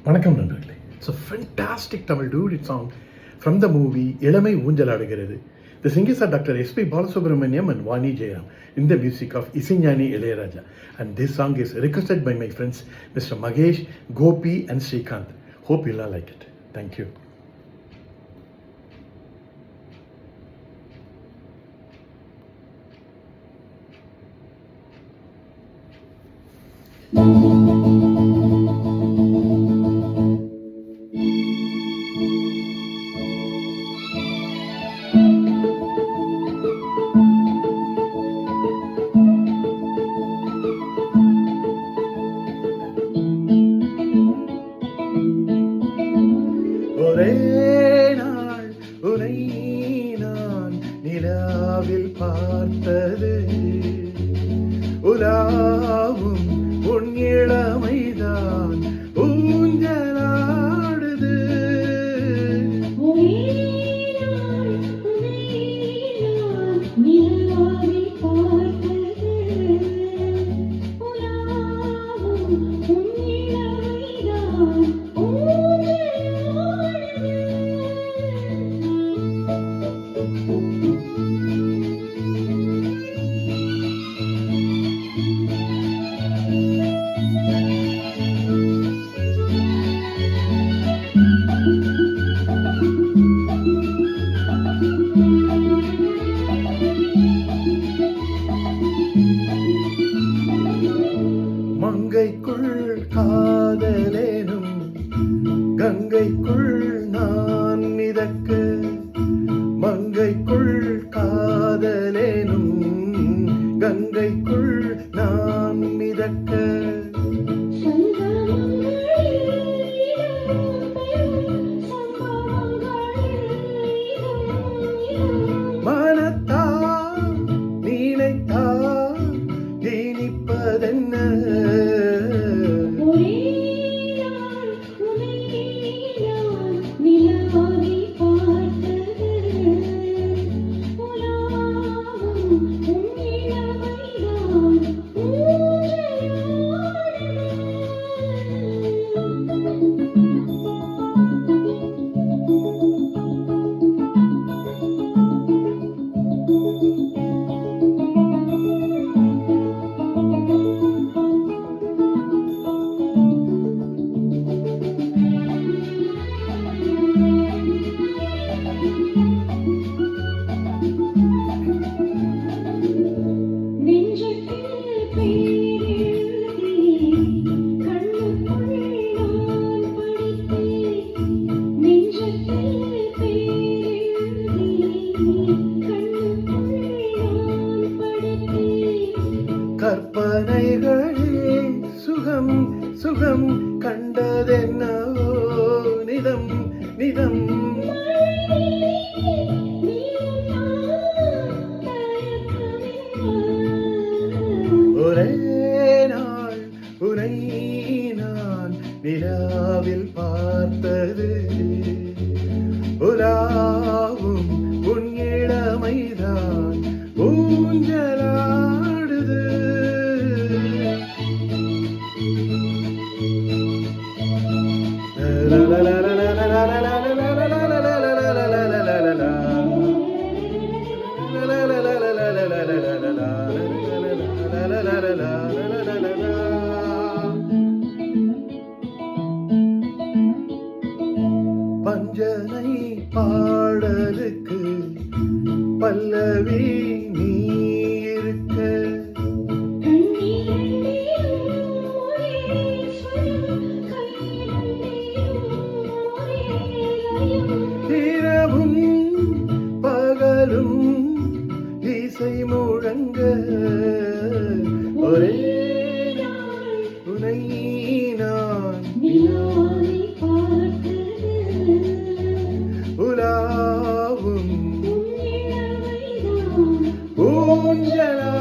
வணக்கம் நண்பர்களே. It's a fantastic Tamil dude song from the movie இளமை ஊஞ்சலாடுகிறது. The singers are Dr. S.P. Balasubramaniam and Vani Jayam in the music of Isignani Ilayaraja. And this song is requested by my friends Mr. Magesh, Gopi and Srikanth. Hope you'll all like it. Thank you. ஒரே நாள் உனை நான் நிலாவில் பார்த்தது, உலாவும் உன் இளமைதான் ஊஞ்சலாடுது. மங்கைக்குள் காதலேனும் கங்கைக்குள் நான் மிதக்க, மங்கைக்குள் காதலேனும் கங்கைக்குள் நான் மிதக்க. மனத்தா நீனைத்தா இனிப்பதென்ன, கற்பனைகளே சுகம் சுகம் கண்டதென்னவோ நிதம் நிதம். ஒரே நாள் உனை நான் நிலாவில் பார்த்தது, உலாவும் உன் இளமைதான் ஊஞ்சலாடுது. பஞ்சனை பாடலுக்கு பல்லவி நீ இருக்க, இரவும் பகலும் இசை முழங்க. ஒரே உனை நான் உலாவும் ஊஞ்சலா